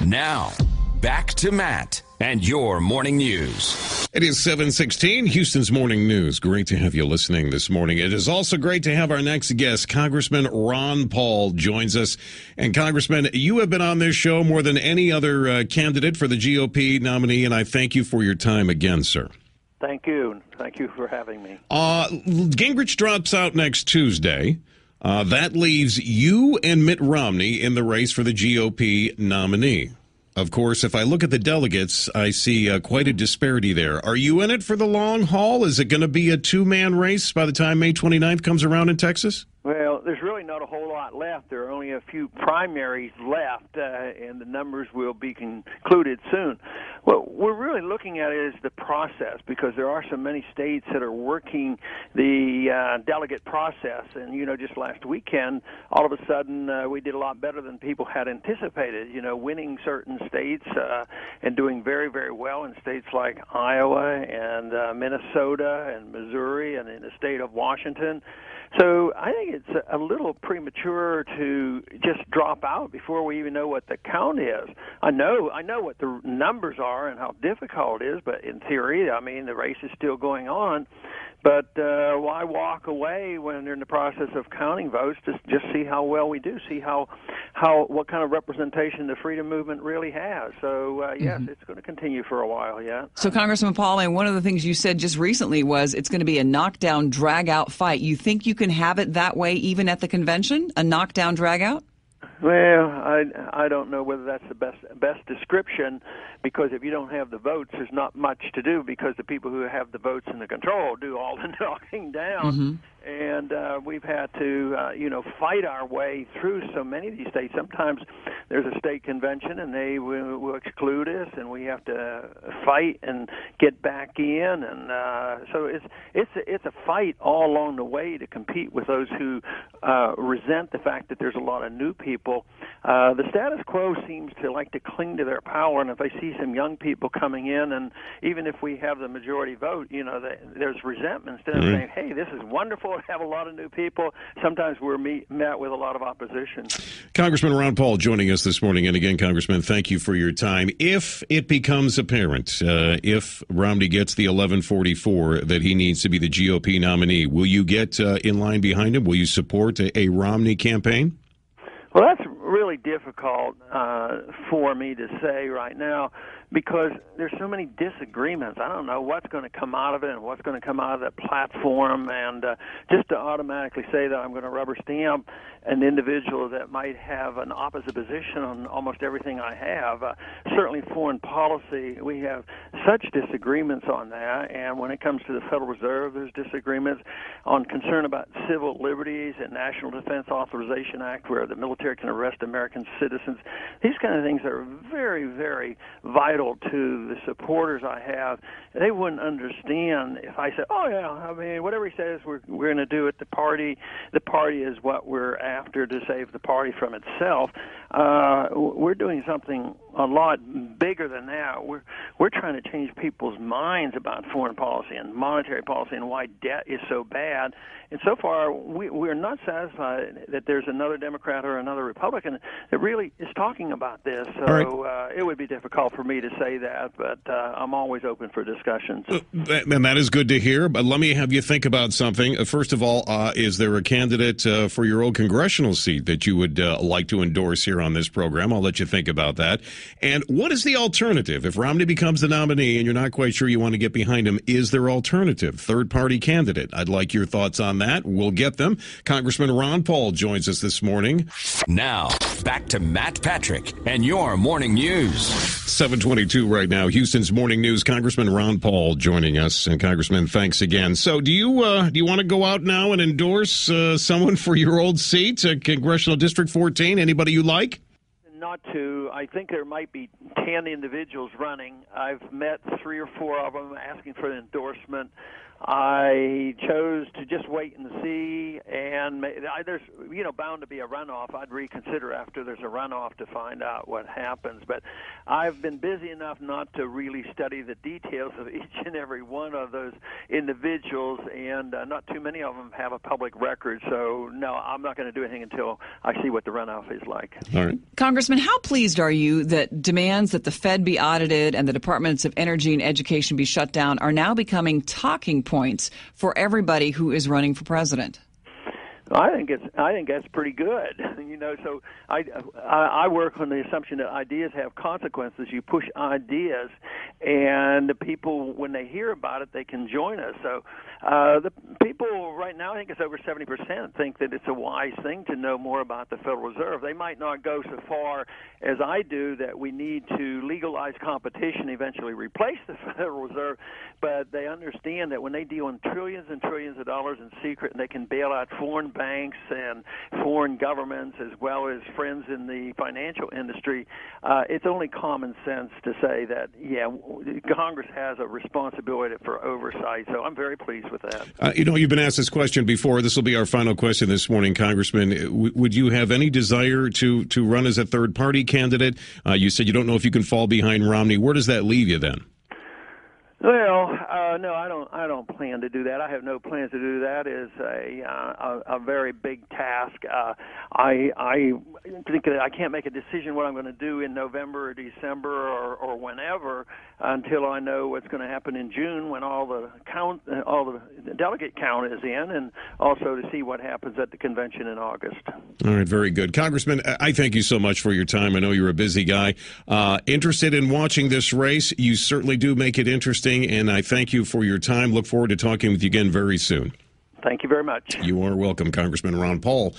Now, back to Matt and your morning news. It is 7:16, Houston's Morning News. Great to have you listening this morning. It is also great to have our next guest, Congressman Ron Paul, joins us. And Congressman, you have been on this show more than any other candidate for the GOP nominee, and I thank you for your time again, sir. Thank you. Thank you for having me. Gingrich drops out next Tuesday. That leaves you and Mitt Romney in the race for the GOP nominee. Of course, if I look at the delegates, I see quite a disparity there. Are you in it for the long haul? Is it going to be a two-man race by the time May 29th comes around in Texas? Well, there's really not a whole lot left. There are only a few primaries left, and the numbers will be concluded soon. What we're really looking at is the process, because there are so many states that are working the delegate process. And, just last weekend, all of a sudden, we did a lot better than people had anticipated, winning certain states and doing very, very well in states like Iowa and Minnesota and Missouri and in the state of Washington. So I think it's a little premature to just drop out before we even know what the count is. I know what the numbers are and how difficult it is, but in theory, the race is still going on. But why walk away when they're in the process of counting votes to just see how well we do, see what kind of representation the freedom movement really has. So, yes, it's going to continue for a while, yeah. So, Congressman Paul, and one of the things you said just recently was it's going to be a knockdown, drag-out fight. You think you can have it that way even at the convention, a knockdown, drag-out? Well, I don't know whether that's the best description, because if you don't have the votes, there's not much to do, because the people who have the votes and the control do all the knocking down. And we've had to, fight our way through so many of these states. Sometimes there's a state convention and they will exclude us, and we have to fight and get back in. And so it's a fight all along the way to compete with those who resent the fact that there's a lot of new people. The status quo seems to like to cling to their power, and if I see some young people coming in, and even if we have the majority vote, there's resentment. Instead of saying, hey, this is wonderful to have a lot of new people, sometimes we're met with a lot of opposition. Congressman Ron Paul joining us this morning. And again, Congressman, thank you for your time. If it becomes apparent, if Romney gets the 1144 that he needs to be the GOP nominee, will you get in line behind him? Will you support a Romney campaign? Well, that's really difficult for me to say right now, because there's so many disagreements. I don't know what's going to come out of it and what's going to come out of that platform. And just to automatically say that I'm going to rubber stamp an individual that might have an opposite position on almost everything I have, certainly foreign policy, we have such disagreements on that. And when it comes to the Federal Reserve, there's disagreements on concern about civil liberties and National Defense Authorization Act, where the military can arrest American citizens. These kind of things are very, very vital to the supporters I have. They wouldn't understand if I said, oh, yeah, whatever he says, we're going to do it. The party is what we're after to save the party from itself. We're doing something a lot bigger than that. We're trying to change people's minds about foreign policy and monetary policy and why debt is so bad. And so far, we're not satisfied that there's another Democrat or another Republican that really is talking about this. So it would be difficult for me to say that, but I'm always open for discussions. And that is good to hear. But let me have you think about something. First of all, is there a candidate for your old congressional seat that you would like to endorse here on this program? I'll let you think about that. And what is the alternative? If Romney becomes the nominee and you're not quite sure you want to get behind him, is there alternative, third-party candidate? I'd like your thoughts on that. We'll get them. Congressman Ron Paul joins us this morning. Now, back to Matt Patrick and your morning news. 7:22 right now. Houston's Morning News. Congressman Ron Paul joining us. And Congressman, thanks again. So do you want to go out now and endorse someone for your old seat, Congressional District 14? Anybody you like? Not to. I think there might be 10 individuals running. I've met 3 or 4 of them asking for an endorsement. I chose to just wait and see, and there's bound to be a runoff. I'd reconsider after there's a runoff to find out what happens. But I've been busy enough not to really study the details of each and every one of those individuals, and not too many of them have a public record. So, no, I'm not going to do anything until I see what the runoff is like. All right. Congressman Congressman, how pleased are you that demands that the Fed be audited and the Departments of Energy and Education be shut down are now becoming talking points for everybody who is running for president? I think that's pretty good. So I work on the assumption that ideas have consequences. You push ideas, and the people, when they hear about it, they can join us. So the people right now, I think it's over 70%, think that it's a wise thing to know more about the Federal Reserve. They might not go so far as I do that we need to legalize competition, eventually replace the Federal Reserve, but they understand that when they deal in trillions and trillions of dollars in secret, and they can bail out foreign banks and foreign governments as well as friends in the financial industry, it's only common sense to say that, Congress has a responsibility for oversight. So I'm very pleased with that. You've been asked this question before. This will be our final question this morning, Congressman. Would you have any desire to run as a third-party candidate? You said you don't know if you can fall behind Romney. Where does that leave you then? Well, no, I don't plan to do that. I have no plans to do that. It's a very big task. I think that I can't make a decision what I'm going to do in November or December or whenever until I know what's going to happen in June when all the delegate count is in, and also to see what happens at the convention in August. All right, very good. Congressman, I thank you so much for your time. I know you're a busy guy. Interested in watching this race? You certainly do make it interesting, and I thank you for your time. Look forward to talking with you again very soon. Thank you very much. You are welcome, Congressman Ron Paul.